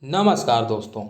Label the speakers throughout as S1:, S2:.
S1: नमस्कार दोस्तों।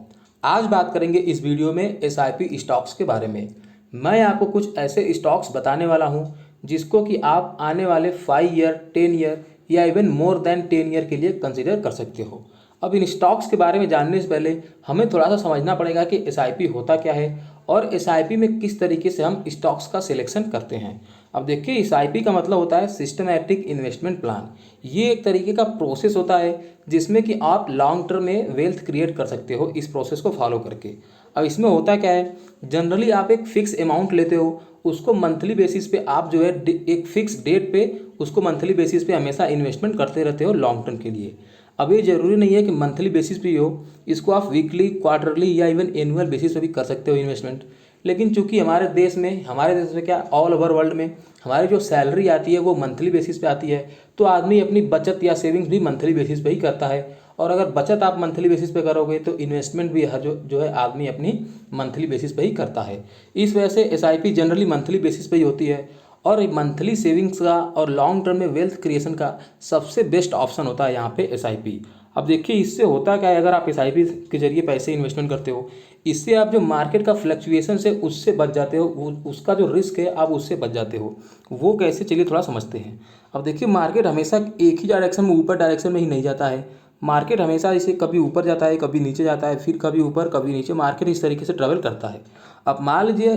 S1: आज बात करेंगे इस वीडियो में एसआईपी स्टॉक्स के बारे में। मैं आपको कुछ ऐसे स्टॉक्स बताने वाला हूं जिसको कि आप आने वाले 5 ईयर 10 ईयर या इवन मोर देन 10 ईयर के लिए कंसिडर कर सकते हो। अब इन स्टॉक्स के बारे में जानने से पहले हमें थोड़ा सा समझना पड़ेगा कि एसआईपी होता क्या है और एसआईपी में किस तरीके से हम स्टॉक्स का सिलेक्शन करते हैं। अब देखिए, एसआईपी का मतलब होता है सिस्टमैटिक इन्वेस्टमेंट प्लान। ये एक तरीके का प्रोसेस होता है जिसमें कि आप लॉन्ग टर्म में वेल्थ क्रिएट कर सकते हो इस प्रोसेस को फॉलो करके। अब इसमें होता क्या है, जनरली आप एक फिक्स अमाउंट लेते हो, उसको मंथली बेसिस पे आप जो है एक फिक्स डेट पे उसको मंथली बेसिस पे हमेशा इन्वेस्टमेंट करते रहते हो लॉन्ग टर्म के लिए। अब ये ज़रूरी नहीं है कि मंथली बेसिस पे ही हो, इसको आप वीकली, क्वार्टरली या इवन एनुअल बेसिस पे भी कर सकते हो इन्वेस्टमेंट। लेकिन चूंकि हमारे देश में क्या, ऑल ओवर वर्ल्ड में हमारी जो सैलरी आती है वो मंथली बेसिस पे आती है, तो आदमी अपनी बचत या सेविंग्स भी मंथली बेसिस पे ही करता है। और अगर बचत आप मंथली बेसिस पे करोगे तो इन्वेस्टमेंट भी हर जो है आदमी अपनी मंथली बेसिस पे ही करता है। इस वजह से एसआईपी जनरली मंथली बेसिस पे ही होती है और मंथली सेविंग्स का और लॉन्ग टर्म में वेल्थ क्रिएशन का सबसे बेस्ट ऑप्शन होता है यहाँ पे एसआईपी। अब देखिए, इससे होता क्या है, अगर आप एसआईपी के जरिए पैसे इन्वेस्टमेंट करते हो, इससे आप जो मार्केट का फ्लक्चुएशन से उससे बच जाते हो, उसका जो रिस्क है आप उससे बच जाते हो। वो कैसे, चलिए थोड़ा समझते हैं। अब देखिए, मार्केट हमेशा एक ही डायरेक्शन में, ऊपर डायरेक्शन में ही नहीं जाता है। मार्केट हमेशा इसे कभी ऊपर जाता है, कभी नीचे जाता है, फिर कभी ऊपर कभी नीचे, मार्केट इस तरीके से ट्रेवल करता है। अब मान लीजिए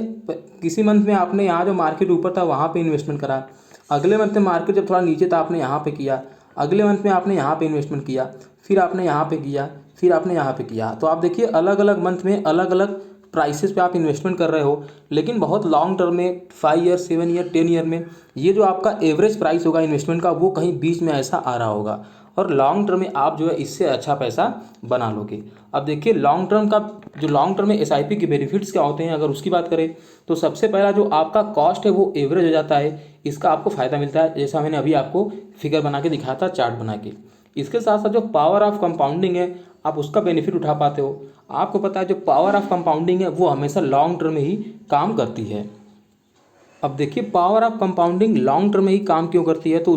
S1: किसी मंथ में आपने यहाँ जो मार्केट ऊपर था वहाँ पे इन्वेस्टमेंट करा, अगले मंथ में मार्केट जब थोड़ा नीचे था आपने यहाँ पे किया, अगले मंथ में आपने यहाँ पे इन्वेस्टमेंट किया, फिर आपने यहाँ पे किया, फिर आपने यहाँ पे किया। तो आप देखिए, अलग अलग मंथ में अलग अलग प्राइसेस पे आप इन्वेस्टमेंट कर रहे हो, लेकिन बहुत लॉन्ग टर्म में 5 ईयर 7 ईयर 10 ईयर में ये जो आपका एवरेज प्राइस होगा इन्वेस्टमेंट का वो कहीं बीच में ऐसा आ रहा होगा और लॉन्ग टर्म में आप जो है इससे अच्छा पैसा बना लोगे। अब देखिए, लॉन्ग टर्म में एसआईपी के बेनिफिट्स क्या होते हैं, अगर उसकी बात करें तो सबसे पहला जो आपका कॉस्ट है वो एवरेज हो जाता है, इसका आपको फ़ायदा मिलता है, जैसा मैंने अभी आपको फिगर बना के दिखाया था, चार्ट बना के। इसके साथ साथ जो पावर ऑफ कंपाउंडिंग है आप उसका बेनिफिट उठा पाते हो। आपको पता है जो पावर ऑफ कंपाउंडिंग है वो हमेशा लॉन्ग टर्म में ही काम करती है। अब देखिए, power of compounding long term में ही काम क्यों करती है, तो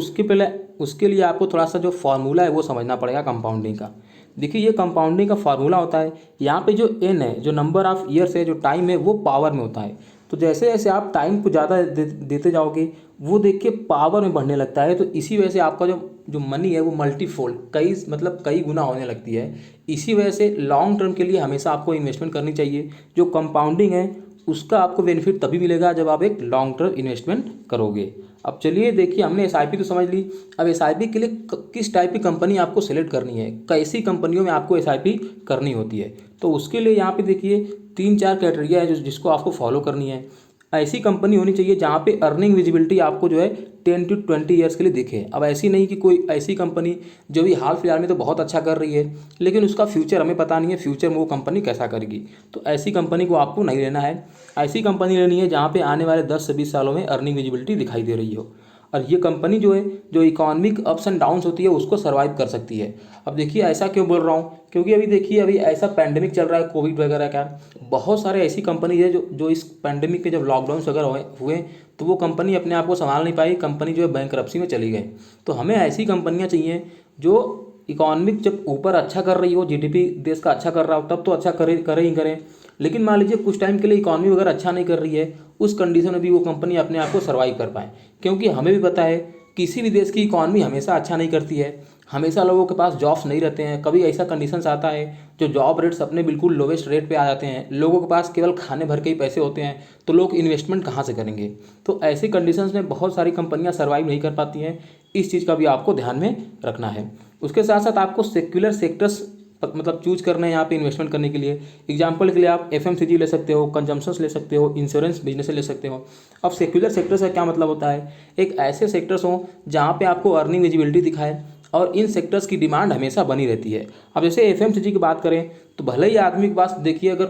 S1: उसके लिए आपको थोड़ा सा जो फार्मूला है वो समझना पड़ेगा कंपाउंडिंग का। देखिए, ये कंपाउंडिंग का फार्मूला होता है, यहाँ पे जो एन है, जो नंबर ऑफ ईयर्स है, जो टाइम है, वो पावर में होता है। तो जैसे जैसे आप टाइम को ज़्यादा देते जाओगे वो देखिए पावर में बढ़ने लगता है। तो इसी वजह से आपका जो जो मनी है वो मल्टीफोल्ड, कई गुना होने लगती है। इसी वजह से लॉन्ग टर्म के लिए हमेशा आपको इन्वेस्टमेंट करनी चाहिए। जो कंपाउंडिंग है उसका आपको बेनिफिट तभी मिलेगा जब आप एक लॉन्ग टर्म इन्वेस्टमेंट करोगे। अब चलिए देखिए, हमने एसआईपी तो समझ ली। अब एसआईपी के लिए किस टाइप की कंपनी आपको सेलेक्ट करनी है, कैसी कंपनियों में आपको एसआईपी करनी होती है, तो उसके लिए यहाँ पे देखिए 3-4 क्राइटेरिया है जिसको आपको फॉलो करनी है। ऐसी कंपनी होनी चाहिए जहाँ पे अर्निंग विजिबिलिटी आपको जो है 10 to 20 ईयर्स के लिए दिखे। अब ऐसी नहीं कि कोई ऐसी कंपनी जो भी हाल फिलहाल में तो बहुत अच्छा कर रही है लेकिन उसका फ्यूचर हमें पता नहीं है, फ्यूचर में वो कंपनी कैसा करेगी, तो ऐसी कंपनी को आपको नहीं लेना है। ऐसी कंपनी लेनी है जहाँ पे आने वाले 10 से 20 सालों में अर्निंग विजिबिलिटी दिखाई दे रही हो और ये कंपनी जो है, जो इकोनॉमिक अप्स एंड डाउन्स होती है उसको सर्वाइव कर सकती है। अब देखिए, ऐसा क्यों बोल रहा हूँ, क्योंकि अभी देखिए अभी ऐसा पैंडेमिक चल रहा है, कोविड वगैरह का, बहुत सारे ऐसी कंपनी है जो इस पैंडेमिक के जब लॉकडाउन वगैरह हुए तो वो कंपनी अपने आप को संभाल नहीं पाई, कंपनी जो है बैंकरप्सी में चली गई। तो हमें ऐसी कंपनियाँ चाहिए जो इकोनॉमिक जब ऊपर अच्छा कर रही हो, जीडीपी देश का अच्छा कर रहा हो तब तो अच्छा करे ही करें, लेकिन मान लीजिए कुछ टाइम के लिए इकॉनमी वगैरह अच्छा नहीं कर रही है, उस कंडीशन में भी वो कंपनी अपने आप को सर्वाइव कर पाए। क्योंकि हमें भी पता है किसी भी देश की इकॉनमी हमेशा अच्छा नहीं करती है, हमेशा लोगों के पास जॉब्स नहीं रहते हैं, कभी ऐसा कंडीशंस आता है जो जॉब रेट्स अपने बिल्कुल लोवेस्ट रेट पे आ जाते हैं, लोगों के पास केवल खाने भर के ही पैसे होते हैं, तो लोग इन्वेस्टमेंट कहाँ से करेंगे। तो ऐसी कंडीशंस में बहुत सारी कंपनियां सर्वाइव नहीं कर पाती हैं, इस चीज़ का भी आपको ध्यान में रखना है। उसके साथ साथ आपको सेक्युलर सेक्टर्स मतलब चूज करना है यहाँ पे इन्वेस्टमेंट करने के लिए। एग्जांपल के लिए आप एफएमसीजी ले सकते हो, कंजम्पशंस ले सकते हो, इंश्योरेंस बिजनेस ले सकते हो। अब सेक्युलर सेक्टर्स का क्या मतलब होता है, एक ऐसे सेक्टर्स हों जहाँ पे आपको अर्निंग विजिबिलिटी दिखाए और इन सेक्टर्स की डिमांड हमेशा बनी रहती है। अब जैसे एफएमसीजी की बात करें तो भले ही आदमी के पास देखिए अगर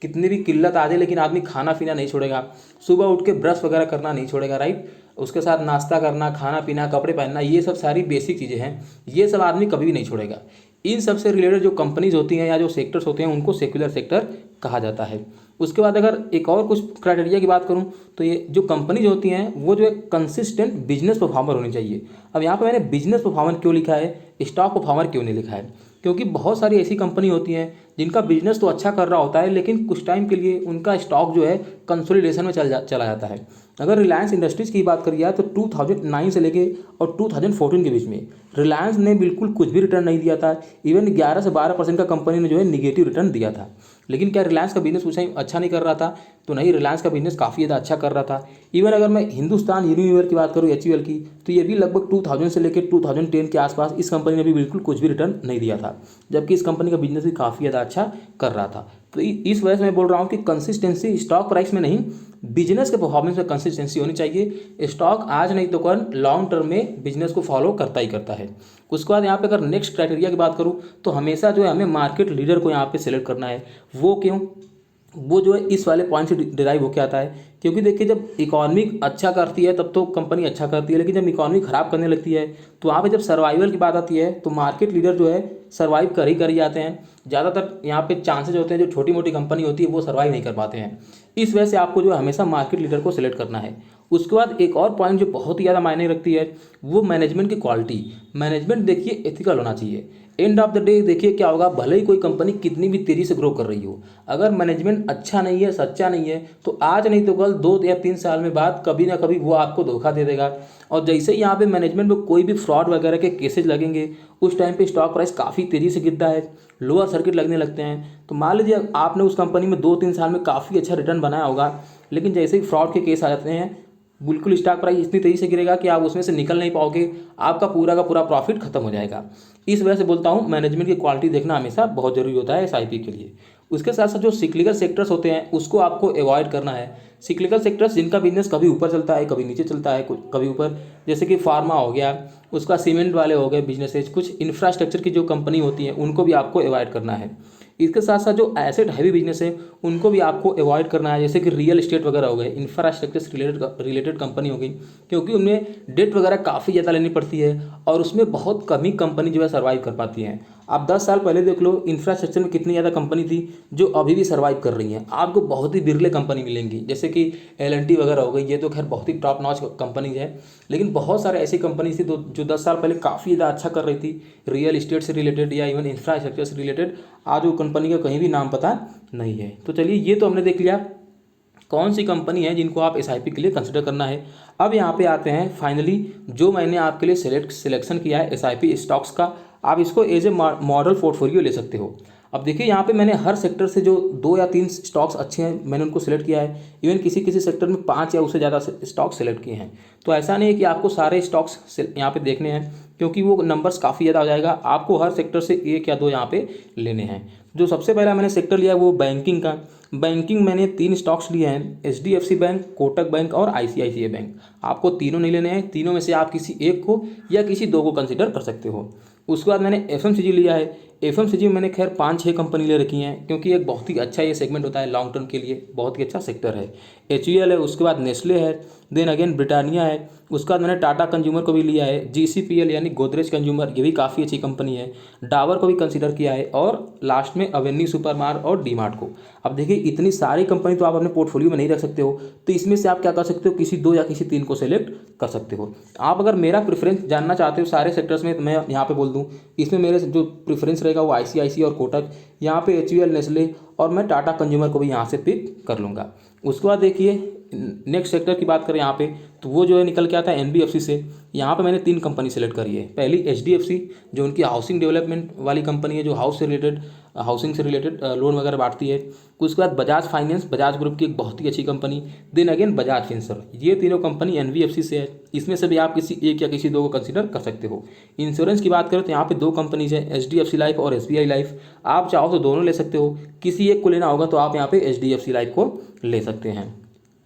S1: कितनी भी किल्लत आ जाए लेकिन आदमी खाना पीना नहीं छोड़ेगा, सुबह उठ के ब्रश वगैरह करना नहीं छोड़ेगा, राइट। उसके साथ नाश्ता करना, खाना पीना, कपड़े पहनना, ये सब सारी बेसिक चीज़ें हैं, ये सब आदमी कभी भी नहीं छोड़ेगा। इन सब से रिलेटेड जो कंपनीज होती हैं या जो सेक्टर्स होते हैं उनको सेक्युलर सेक्टर कहा जाता है। उसके बाद अगर एक और कुछ क्राइटेरिया की बात करूं तो ये जो कंपनीज होती हैं वो जो है कंसिस्टेंट बिजनेस परफॉर्मर होनी चाहिए। अब यहाँ पे मैंने बिजनेस परफॉर्मर क्यों लिखा है, स्टॉक परफॉर्मर क्यों नहीं लिखा है, क्योंकि बहुत सारी ऐसी कंपनी होती हैं जिनका बिजनेस तो अच्छा कर रहा होता है, लेकिन कुछ टाइम के लिए उनका स्टॉक जो है कंसोलिडेशन में चला जाता है। अगर रिलायंस इंडस्ट्रीज़ की बात करी जाए तो 2009 से लेके और 2014 के बीच में रिलायंस ने बिल्कुल कुछ भी रिटर्न नहीं दिया था। इवन 11 से 12% का कंपनी ने जो है निगेटिव रिटर्न दिया था। लेकिन क्या रिलायंस का बिजनेस उस टाइम अच्छा नहीं कर रहा था? तो नहीं, रिलायंस का बिजनेस काफ़ी ज़्यादा अच्छा कर रहा था। इवन अगर मैं हिंदुस्तान यूनिलीवर की बात करूँ, HUL की, तो ये भी लगभग 2000 से लेकर 2010 के आसपास इस कंपनी ने भी बिल्कुल कुछ भी रिटर्न नहीं दिया था, जबकि इस कंपनी का बिजनेस भी काफ़ी ज़्यादा अच्छा कर रहा था। तो इस वजह से मैं बोल रहा हूँ कि कंसिस्टेंसी स्टॉक प्राइस में नहीं, बिजनेस के परफॉर्मेंस में कंसिस्टेंसी होनी चाहिए। स्टॉक आज नहीं तो कल लॉन्ग टर्म में बिजनेस को फॉलो करता ही करता है। उसके बाद यहाँ पे अगर नेक्स्ट क्राइटेरिया की बात करूँ तो हमेशा जो है हमें मार्केट लीडर को यहाँ पे सिलेक्ट करना है। वो क्यों? वो जो है इस वाले पॉइंट से डिराइव होकर आता है, क्योंकि देखिए जब इकोनॉमी अच्छा करती है तब तो कंपनी अच्छा करती है, लेकिन जब इकोनॉमी ख़राब करने लगती है तो वहाँ पे जब सर्वाइवल की बात आती है तो मार्केट लीडर जो है सर्वाइव कर ही जाते हैं। ज़्यादातर यहाँ पे चांसेज होते हैं जो छोटी मोटी कंपनी होती है वो सर्वाइव नहीं कर पाते हैं। इस वजह से आपको जो है हमेशा मार्केट लीडर को सिलेक्ट करना है। उसके बाद एक और पॉइंट जो बहुत ही ज़्यादा मायने रखती है वो मैनेजमेंट की क्वालिटी। मैनेजमेंट देखिए एथिकल होना चाहिए। एंड ऑफ द डे देखिए क्या होगा, भले ही कोई कंपनी कितनी भी तेज़ी से ग्रो कर रही हो, अगर मैनेजमेंट अच्छा नहीं है, सच्चा नहीं है, तो आज नहीं तो कल 2 या 3 साल में बाद कभी ना कभी वो आपको धोखा दे देगा। और जैसे ही यहाँ पे मैनेजमेंट में कोई भी फ्रॉड वगैरह के केसेज लगेंगे, उस टाइम पे स्टॉक प्राइस काफ़ी तेज़ी से गिरता है, लोअर सर्किट लगने लगते हैं। तो मान लीजिए आपने उस कंपनी में 2-3 साल में काफ़ी अच्छा रिटर्न बनाया होगा, लेकिन जैसे ही फ्रॉड के केस आ जाते हैं बिल्कुल स्टॉक प्राइस इतनी तेज़ी से गिरेगा कि आप उसमें से निकल नहीं पाओगे, आपका पूरा का पूरा प्रॉफिट खत्म हो जाएगा। इस वजह से बोलता हूँ मैनेजमेंट की क्वालिटी देखना हमेशा बहुत जरूरी होता है SIP के लिए। उसके साथ साथ जो सिक्लिकल सेक्टर्स होते हैं उसको आपको अवॉइड करना है। सिक्लिकल सेक्टर्स जिनका बिजनेस कभी ऊपर चलता है कभी नीचे चलता है, कभी ऊपर, जैसे कि फार्मा हो गया, उसका सीमेंट वाले हो गए बिजनेसेज, कुछ इंफ्रास्ट्रक्चर की जो कंपनी होती है उनको भी आपको अवॉइड करना है। इसके साथ साथ जो एसेट हैवी बिजनेस है उनको भी आपको अवॉइड करना है, जैसे कि रियल एस्टेट वगैरह हो गए, इंफ्रास्ट्रक्चर से रिलेटेड कंपनी हो गई, क्योंकि उनमें डेट वगैरह काफ़ी ज़्यादा लेनी पड़ती है और उसमें बहुत कम ही कंपनी जो है सर्वाइव कर पाती हैं। आप 10 साल पहले देख लो इंफ्रास्ट्रक्चर में कितनी ज़्यादा कंपनी थी जो अभी भी सर्वाइव कर रही हैं। आपको बहुत ही बिरले कंपनी मिलेंगी, जैसे कि L&T वगैरह हो गई, ये तो खैर बहुत ही टॉप नॉच कंपनी है, लेकिन बहुत सारे ऐसी कंपनी थी जो 10 साल पहले काफ़ी ज़्यादा अच्छा कर रही थी रियल इस्टेट से रिलेटेड या इवन इंफ्रास्ट्रक्चर से रिलेटेड। आज वो कंपनी का कहीं भी नाम पता नहीं है। तो चलिए ये तो हमने देख लिया कौन सी कंपनी है जिनको आप SIP के लिए कंसिडर करना है। अब यहाँ पे आते हैं फाइनली जो मैंने आपके लिए सिलेक्शन किया है SIP स्टॉक्स का, आप इसको एज ए मॉडल पोर्टफोलियो ले सकते हो। अब देखिए यहाँ पे मैंने हर सेक्टर से जो 2 या 3 स्टॉक्स अच्छे हैं मैंने उनको सिलेक्ट किया है। इवन किसी किसी सेक्टर में 5 या उससे ज़्यादा स्टॉक्स सेलेक्ट किए हैं। तो ऐसा नहीं है कि आपको सारे स्टॉक्स यहाँ पे देखने हैं, क्योंकि वो नंबर्स काफ़ी ज़्यादा हो जाएगा। आपको हर सेक्टर से 1 या 2 यहाँ पे लेने हैं। जो सबसे पहला मैंने सेक्टर लिया है वो बैंकिंग का। बैंकिंग मैंने 3 स्टॉक्स लिए हैं, HDFC बैंक, कोटक बैंक और ICICI बैंक। आपको तीनों नहीं लेने हैं, तीनों में से आप किसी एक को या किसी 2 को कंसिडर कर सकते हो। उसके बाद मैंने FMCG लिया है। FMCG में मैंने खैर 5-6 कंपनी ले रखी हैं, क्योंकि एक बहुत ही अच्छा ये सेगमेंट होता है लॉन्ग टर्म के लिए, बहुत ही अच्छा सेक्टर है। HUL है, उसके बाद नेस्ले है, देन अगेन ब्रिटानिया है, उसके बाद मैंने टाटा कंज्यूमर को भी लिया है, GCPL यानी गोदरेज कंज्यूमर, ये भी काफ़ी अच्छी कंपनी है, डाबर को भी कंसिडर किया है, और लास्ट में अवेन्यू सुपरमार्ट और डीमार्ट को। अब देखिए इतनी सारी कंपनी तो आप अपने पोर्टफोलियो में नहीं रख सकते हो, तो इसमें से आप क्या कर सकते हो, किसी 2 या किसी 3 को सेलेक्ट कर सकते हो। आप अगर मेरा प्रेफरेंस जानना चाहते हो सारे सेक्टर्स में, तो मैं यहाँ पे बोल दूँ इसमें मेरे जो प्रेफरेंस रहेगा वो ICICI और कोटक, यहाँ पे HUL, नेस्ले, और मैं टाटा कंज्यूमर को भी यहाँ से पिक कर लूँगा। उसके बाद देखिए नेक्स्ट सेक्टर की बात करें यहाँ पे, तो वो जो है निकल के आता है NBFC से। यहाँ पे मैंने 3 कंपनी सेलेक्ट करी है। पहली HDFC जो उनकी हाउसिंग डेवलपमेंट वाली कंपनी है, जो हाउसिंग से रिलेटेड लोन वगैरह बांटती है। उसके बाद बजाज फाइनेंस, बजाज ग्रुप की एक बहुत ही अच्छी company. Then again Bajaj Finserv, ये तीनों कंपनी NBFC से है। इसमें से भी आप किसी एक या किसी 2 को कंसिडर कर सकते हो। इंश्योरेंस की बात करें तो यहाँ पे 2 कंपनीज है, HDFC लाइफ और SBI लाइफ। आप चाहो तो दोनों ले सकते हो, किसी एक को लेना होगा तो आप यहाँ पे HDFC लाइफ को ले सकते हैं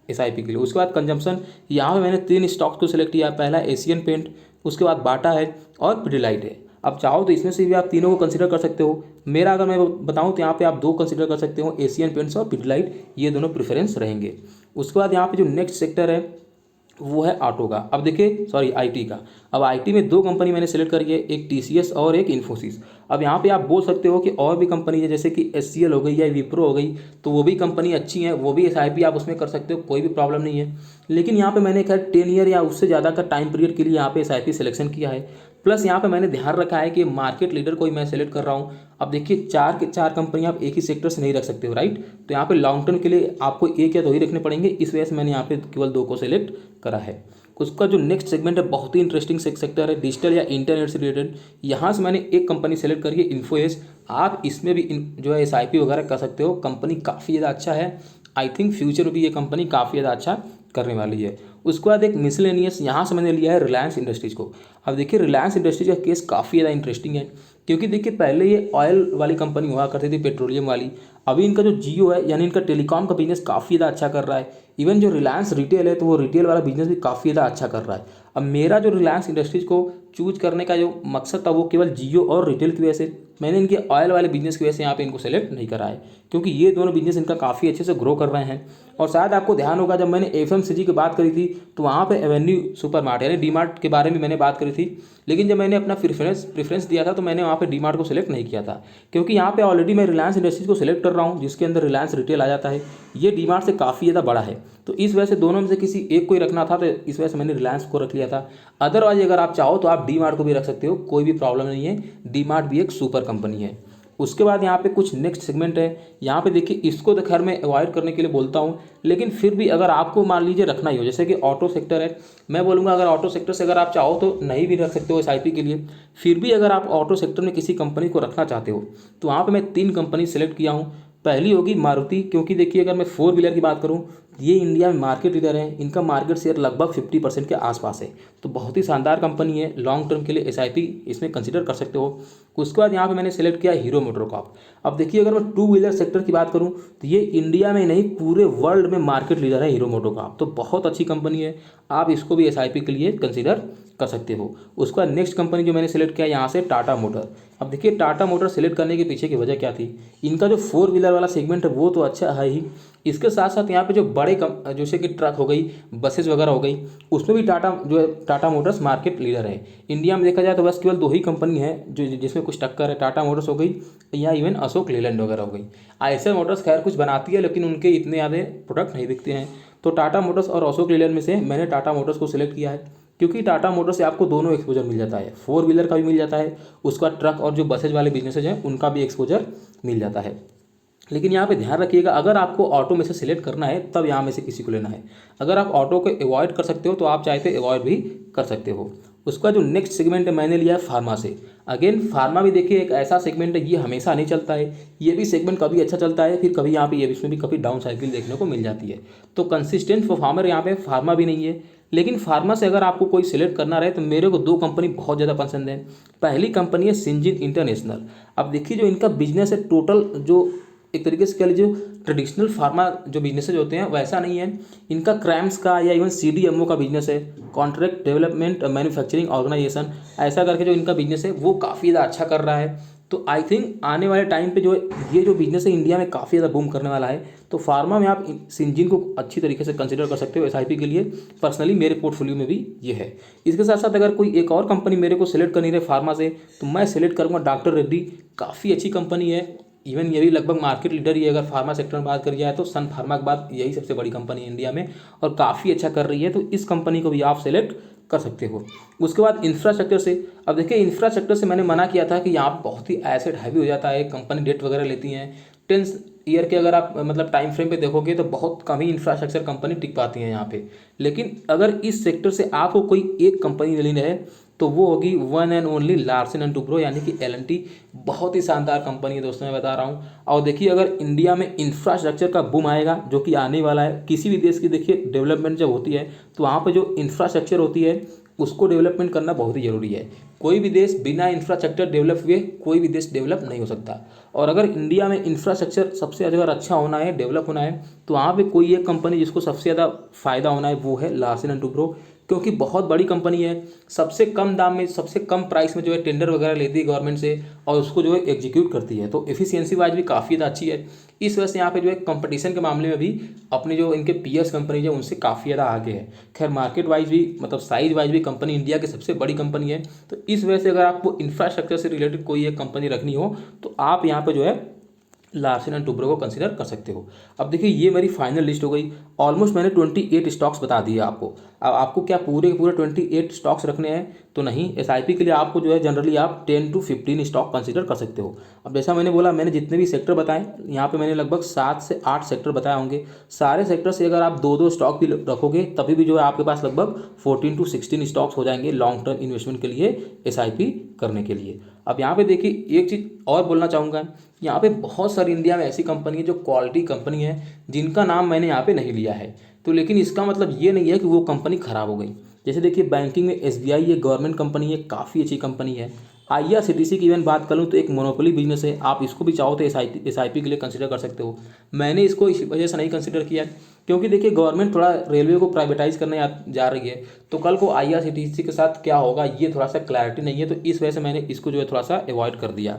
S1: SIP के लिए। उसके बाद कंजम्पशन, यहाँ पे मैंने 3 स्टॉक्स को सिलेक्ट किया। पहला एशियन पेंट, उसके बाद बाटा है और पिडिलाइट है। अब चाहो तो इसमें से भी आप तीनों को कंसिडर कर सकते हो। मेरा अगर मैं बताऊं तो यहाँ पे आप 2 कंसिडर कर सकते हो, एशियन पेंट्स और पिडिलाइट, ये दोनों प्रेफरेंस रहेंगे। उसके बाद यहाँ पे जो नेक्स्ट सेक्टर है वो है ऑटो का। अब देखिए IT का। अब IT में 2 कंपनी मैंने सेलेक्ट करी है, एक TCS और एक इन्फोसिस। अब यहाँ पे आप बोल सकते हो कि और भी कंपनी है, जैसे कि SCL हो गई या विप्रो हो गई, तो वो भी कंपनी अच्छी हैं, वो भी SIP आप उसमें कर सकते हो, कोई भी प्रॉब्लम नहीं है। लेकिन यहाँ पे मैंने खैर 10 ईयर या उससे ज़्यादा का टाइम पीरियड के लिए यहाँ पे SIP सिलेक्शन किया है। प्लस यहाँ पे मैंने ध्यान रखा है कि मार्केट लीडर कोई मैं सेलेक्ट कर रहा हूँ। अब देखिए 4 के 4 कंपनी आप एक ही सेक्टर से नहीं रख सकते हो, राइट। तो यहाँ पे लॉन्ग टर्म के लिए आपको एक या दो ही रखने पड़ेंगे, इस वजह से मैंने यहाँ पे केवल 2 को सिलेक्ट करा है। उसका जो नेक्स्ट सेगमेंट है बहुत ही इंटरेस्टिंग सेक्टर है, डिजिटल या इंटरनेट से रिलेटेड। यहाँ से मैंने एक कंपनी सेलेक्ट करी है, इन्फोएस। आप इसमें भी जो है SIP वगैरह कर सकते हो, कंपनी काफ़ी ज़्यादा अच्छा है। आई थिंक फ्यूचर में भी ये कंपनी काफ़ी ज़्यादा अच्छा करने वाली है। उसके बाद एक मिसलेनियस, यहाँ से मैंने लिया है रिलायंस इंडस्ट्रीज़ को। अब देखिए रिलायंस इंडस्ट्रीज का केस काफ़ी ज़्यादा इंटरेस्टिंग है, क्योंकि देखिए पहले ये ऑयल वाली कंपनी हुआ करती थी, पेट्रोलियम वाली। अभी इनका जो जियो है यानी इनका टेलीकॉम का बिजनेस काफ़ी ज़्यादा अच्छा कर रहा है। इवन जो रिलायंस रिटेल है तो वो रिटेल वाला बिजनेस भी काफ़ी ज़्यादा अच्छा कर रहा है। अब मेरा जो रिलायंस इंडस्ट्रीज़ को चूज करने का जो मकसद था वो केवल जियो और रिटेल की वजह से, मैंने इनके ऑयल वाले बिजनेस की वजह से यहाँ पे इनको सेलेक्ट नहीं करा है, क्योंकि ये दोनों बिजनेस इनका काफ़ी अच्छे से ग्रो कर रहे हैं। और शायद आपको ध्यान होगा जब मैंने FMCG की बात करी थी तो वहाँ पे एवेन्यू सुपरमार्ट यानी डीमार्ट के बारे में मैंने बात करी थी, लेकिन जब मैंने अपना प्रेफरेंस दिया था तो मैंने वहाँ पे डीमार्ट को सिलेक्ट नहीं किया था, क्योंकि यहाँ पे ऑलरेडी मैं रिलायंस इंडस्ट्रीज को सिलेक्ट कर रहा हूँ जिसके अंदर रिलायंस रिटेल आ जाता है। ये डीमार्ट से काफ़ी ज़्यादा बड़ा है, तो इस वजह से दोनों में से किसी एक को ही रखना था, तो इस वजह से मैंने रिलायंस को रख लिया था। अदरवाइज अगर आप चाहो तो आप डीमार्ट को भी रख सकते हो, कोई भी प्रॉब्लम नहीं है। डीमार्ट भी एक सुपर कंपनी है। उसके बाद यहाँ पे कुछ नेक्स्ट सेगमेंट है, यहाँ पे देखिए इसको तो खैर मैं अवॉइड करने के लिए बोलता हूँ, लेकिन फिर भी अगर आपको मान लीजिए रखना ही हो, जैसे कि ऑटो सेक्टर है, मैं बोलूँगा अगर ऑटो सेक्टर से अगर आप चाहो तो नहीं भी रख सकते हो SIP के लिए। फिर भी अगर आप ऑटो सेक्टर में किसी कंपनी को रखना चाहते हो तो वहाँ पर मैं 3 कंपनी सेलेक्ट किया हूँ। पहली होगी मारुति, क्योंकि देखिए अगर मैं 4 व्हीलर की बात करूँ ये इंडिया में मार्केट लीडर है, इनका मार्केट शेयर लगभग 50% के आसपास है, तो बहुत ही शानदार कंपनी है। लॉन्ग टर्म के लिए SIP इसमें कंसीडर कर सकते हो। उसके बाद यहाँ पे मैंने सेलेक्ट किया हीरो मोटोकॉर्प। अब देखिए अगर मैं 2 व्हीलर सेक्टर की बात करूँ तो ये इंडिया में नहीं पूरे वर्ल्ड में मार्केट लीडर है हीरो मोटोकॉर्प, तो बहुत अच्छी कंपनी है। आप इसको भी SIP के लिए कंसिडर कर सकते हो। उसके बाद नेक्स्ट कंपनी जो मैंने सेलेक्ट किया यहाँ से टाटा मोटर। अब देखिए टाटा मोटर सेलेक्ट करने के पीछे की वजह क्या थी, इनका जो 4 व्हीलर वाला सेगमेंट है वो तो अच्छा है ही, इसके साथ साथ यहाँ पे जो बड़े जैसे कि ट्रक हो गई, बसेस वगैरह हो गई, उसमें भी टाटा जो है टाटा मोटर्स मार्केट लीडर है। इंडिया में देखा जाए तो बस केवल 2 ही कंपनी है जो जिसमें कुछ टक्कर है, टाटा मोटर्स हो गई या इवन अशोक लेलैंड वगैरह हो गई। आईसर मोटर्स खैर कुछ बनाती है लेकिन उनके इतने ज़्यादा प्रोडक्ट नहीं बिकते हैं। तो टाटा मोटर्स और अशोक लेलैंड में से मैंने टाटा मोटर्स को सिलेक्ट किया है, क्योंकि टाटा मोटर्स से आपको दोनों एक्सपोजर मिल जाता है, 4 व्हीलर का भी मिल जाता है, उसका ट्रक और जो बसेज वाले बिजनेसेज हैं उनका भी एक्सपोजर मिल जाता है। लेकिन यहाँ पे ध्यान रखिएगा अगर आपको ऑटो में से सिलेक्ट करना है तब यहाँ में से किसी को लेना है। अगर आप ऑटो को अवॉइड कर सकते हो तो आप चाहे तो अवॉइड भी कर सकते हो। उसका जो नेक्स्ट सेगमेंट है मैंने लिया है फार्मा से। अगेन फार्मा भी देखिए एक ऐसा सेगमेंट है, ये हमेशा नहीं चलता है, ये भी सेगमेंट कभी अच्छा चलता है फिर कभी यहाँ पे ये इसमें भी कभी डाउन साइकिल देखने को मिल जाती है। तो कंसिस्टेंट परफॉर्मर यहाँ पे फार्मा भी नहीं है। लेकिन फार्मा से अगर आपको कोई सिलेक्ट करना रहे तो मेरे को 2 कंपनी बहुत ज़्यादा पसंद है। पहली कंपनी है सिंजिन इंटरनेशनल। अब देखिए जो इनका बिजनेस है टोटल जो एक तरीके से कह लीजिए ट्रेडिशनल फार्मा जो बिजनेसेज होते हैं वैसा नहीं है, इनका क्रैम्स का या इवन CDMO का बिजनेस है, कॉन्ट्रैक्ट डेवलपमेंट मैन्युफैक्चरिंग ऑर्गेनाइजेशन, ऐसा करके जो इनका बिजनेस है वो काफ़ी ज़्यादा अच्छा कर रहा है। तो आई थिंक आने वाले टाइम पे जो ये जो बिजनेस है इंडिया में काफ़ी ज़्यादा बूम करने वाला है। तो फार्मा में आप सिंजिन को अच्छी तरीके से कंसिडर कर सकते हो SIP के लिए। पर्सनली मेरे पोर्टफोलियो में भी ये है। इसके साथ साथ अगर कोई एक और कंपनी मेरे को सिलेक्ट करनी रहे फार्मा से तो मैं सिलेक्ट करूँगा डॉक्टर रेड्डी। काफ़ी अच्छी कंपनी है, इवन ये भी लगभग मार्केट लीडर ही है। अगर फार्मा सेक्टर में बात करी जाए तो सन फार्मा के बाद यही सबसे बड़ी कंपनी है इंडिया में और काफ़ी अच्छा कर रही है, तो इस कंपनी को भी आप सेलेक्ट कर सकते हो। उसके बाद इंफ्रास्ट्रक्चर से, अब देखिए इंफ्रास्ट्रक्चर से मैंने मना किया था कि यहाँ पर बहुत ही एसेट हैवी हो जाता है, कंपनी डेट वगैरह लेती हैं। 10 ईयर के अगर आप मतलब टाइम फ्रेम पे देखोगे तो बहुत कम ही इंफ्रास्ट्रक्चर कंपनी टिक पाती हैं यहाँ पे। लेकिन अगर इस सेक्टर से आपको कोई एक कंपनी लेनी है तो वो होगी one and only Larsen and Toubro यानी कि L&T। बहुत ही शानदार कंपनी है दोस्तों, मैं बता रहा हूँ। और देखिए अगर इंडिया में इंफ्रास्ट्रक्चर का बूम आएगा जो कि आने वाला है, किसी भी देश की देखिए डेवलपमेंट जब होती है तो वहाँ पर जो इंफ्रास्ट्रक्चर होती है उसको डेवलपमेंट करना बहुत ही ज़रूरी है। कोई भी देश बिना इंफ्रास्ट्रक्चर डेवलप हुए कोई भी देश डेवलप नहीं हो सकता। और अगर इंडिया में इंफ्रास्ट्रक्चर सबसे अगर अच्छा होना है, डेवलप होना है, तो वहाँ पे कोई एक कंपनी जिसको सबसे ज़्यादा फायदा होना है वो है लार्सन एंड टुब्रो, क्योंकि बहुत बड़ी कंपनी है। सबसे कम दाम में सबसे कम प्राइस में जो है टेंडर वगैरह लेती है गवर्नमेंट से और उसको जो है एग्जीक्यूट करती है, तो एफिशिएंसी वाइज भी काफ़ी ज़्यादा अच्छी है। इस वजह से यहाँ पे जो है कंपटीशन के मामले में भी अपने जो इनके पीएस कंपनी है उनसे काफ़ी ज़्यादा आगे है। खैर मार्केट वाइज भी मतलब साइज वाइज भी कंपनी इंडिया की सबसे बड़ी कंपनी है। तो इस वजह से अगर आपको इंफ्रास्ट्रक्चर से रिलेटेड कोई एक कंपनी रखनी हो तो आप यहाँ पर जो है लार्सन एंड टुब्रो को कंसीडर कर सकते हो। अब देखिए ये मेरी फाइनल लिस्ट हो गई। ऑलमोस्ट मैंने 28 स्टॉक्स बता दिए आपको। अब आपको क्या पूरे के पूरे 28 स्टॉक्स रखने हैं तो नहीं, एसआईपी के लिए आपको जो है जनरली आप 10 to 15 स्टॉक कंसीडर कर सकते हो। अब जैसा मैंने बोला, मैंने जितने भी सेक्टर बताए यहाँ पे मैंने लगभग 7 से 8 सेक्टर बताए होंगे। सारे सेक्टर से अगर आप दो दो स्टॉक भी रखोगे तभी भी जो है आपके पास लगभग 14 to 16 स्टॉक्स हो जाएंगे लॉन्ग टर्म इन्वेस्टमेंट के लिए, एसआईपी करने के लिए। अब यहाँ पे देखिए एक चीज़ और बोलना चाहूँगा, यहाँ पे बहुत सारी इंडिया में ऐसी कंपनी है जो क्वालिटी कंपनी है जिनका नाम मैंने यहाँ पे नहीं लिया है, तो लेकिन इसका मतलब ये नहीं है कि वो कंपनी ख़राब हो गई। जैसे देखिए बैंकिंग में एसबीआई ये गवर्नमेंट कंपनी है, काफ़ी अच्छी कंपनी है। आईआरसीटीसी की इवन बात करूँ तो एक मोनोपोली बिजनेस है, आप इसको भी चाहो तो एसआईपी के लिए कंसिडर कर सकते हो। मैंने इसको इस वजह से नहीं कंसिडर किया क्योंकि देखिए गवर्नमेंट थोड़ा रेलवे को प्राइवेटाइज करने जा रही है, तो कल को आईआरसीटीसी के साथ क्या होगा ये थोड़ा सा क्लैरिटी नहीं है, तो इस वजह से मैंने इसको जो है थोड़ा सा अवॉइड कर दिया।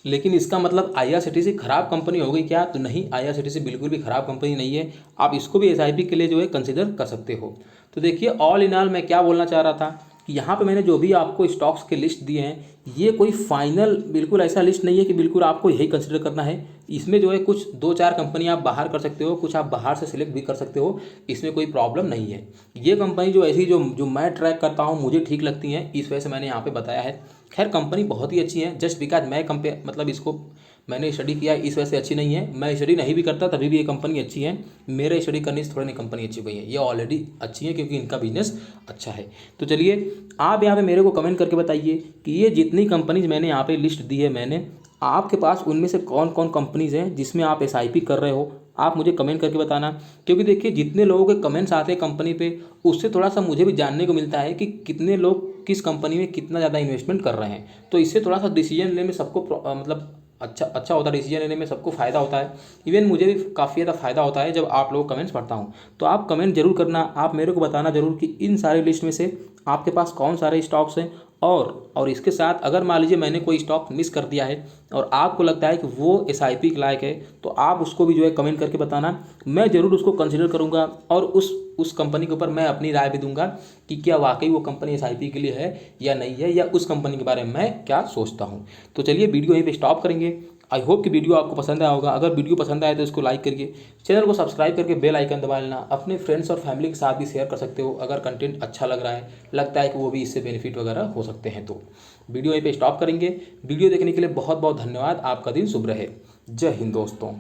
S1: लेकिन इसका मतलब आईआरसीटीसी खराब कंपनी हो गई क्या? तो नहीं, आईआरसीटीसी बिल्कुल भी खराब कंपनी नहीं है, आप इसको भी एसआईपी के लिए जो है कंसिडर कर सकते हो। तो देखिए ऑल इन ऑल मैं क्या बोलना चाह रहा था कि यहाँ पे मैंने जो भी आपको स्टॉक्स के लिस्ट दिए हैं ये कोई फाइनल बिल्कुल ऐसा लिस्ट नहीं है कि बिल्कुल आपको यही कंसिडर करना है। इसमें जो है कुछ 2-4 कंपनी आप बाहर कर सकते हो, कुछ आप बाहर से सिलेक्ट भी कर सकते हो, इसमें कोई प्रॉब्लम नहीं है। ये कंपनी जो ऐसी जो जो मैं ट्रैक करता हूँ मुझे ठीक लगती हैं, इस वजह से मैंने यहाँ पे बताया है। खैर कंपनी बहुत ही अच्छी है, जस्ट बिकॉज मैं कंपेयर मतलब इसको मैंने स्टडी किया इस वजह से अच्छी नहीं है। मैं स्टडी नहीं भी करता तभी भी ये कंपनी अच्छी है, मेरे स्टडी करने से थोड़ी नहीं कंपनी अच्छी हुई है, ये ऑलरेडी अच्छी है क्योंकि इनका बिजनेस अच्छा है। तो चलिए आप यहाँ पे मेरे को कमेंट करके बताइए कि ये जितनी कंपनीज मैंने यहाँ पे लिस्ट दी है मैंने, आपके पास उनमें से कौन कौन कंपनीज हैं जिसमें आप एसआईपी कर रहे हो, आप मुझे कमेंट करके बताना। क्योंकि देखिए जितने लोगों के कमेंट्स आते हैं कंपनी पे, उससे थोड़ा सा मुझे भी जानने को मिलता है कि कितने लोग किस कंपनी में कितना ज़्यादा इन्वेस्टमेंट कर रहे हैं, तो इससे थोड़ा सा डिसीजन लेने में सबको मतलब अच्छा होता है, डिसीजन लेने में सबको फ़ायदा होता है। इवन मुझे भी काफ़ी ज़्यादा फ़ायदा होता है जब आप लोग कमेंट्स पढ़ता हूँ। तो आप कमेंट जरूर करना, आप मेरे को बताना जरूर कि इन सारे लिस्ट में से आपके पास कौन सारे स्टॉक्स हैं, और इसके साथ अगर मान लीजिए मैंने कोई स्टॉक मिस कर दिया है और आपको लगता है कि वो एसआईपी के लायक है, तो आप उसको भी जो है कमेंट करके बताना, मैं ज़रूर उसको कंसिडर करूँगा और उस कंपनी के ऊपर मैं अपनी राय भी दूंगा कि क्या वाकई वो कंपनी एसआईपी के लिए है या नहीं है, या उस कंपनी के बारे में मैं क्या सोचता हूँ। तो चलिए वीडियो यहीं पे स्टॉप करेंगे। आई होप कि वीडियो आपको पसंद आया होगा। अगर वीडियो पसंद आए तो इसको लाइक करिए, चैनल को सब्सक्राइब करके बेल आइकन दबा लेना। अपने फ्रेंड्स और फैमिली के साथ भी शेयर कर सकते हो अगर कंटेंट अच्छा लग रहा है, लगता है कि वो भी इससे बेनिफिट वगैरह हो सकते हैं। तो वीडियो यहीं पे स्टॉप करेंगे। वीडियो देखने के लिए बहुत बहुत धन्यवाद। आपका दिन शुभ रहे। जय हिंद दोस्तों।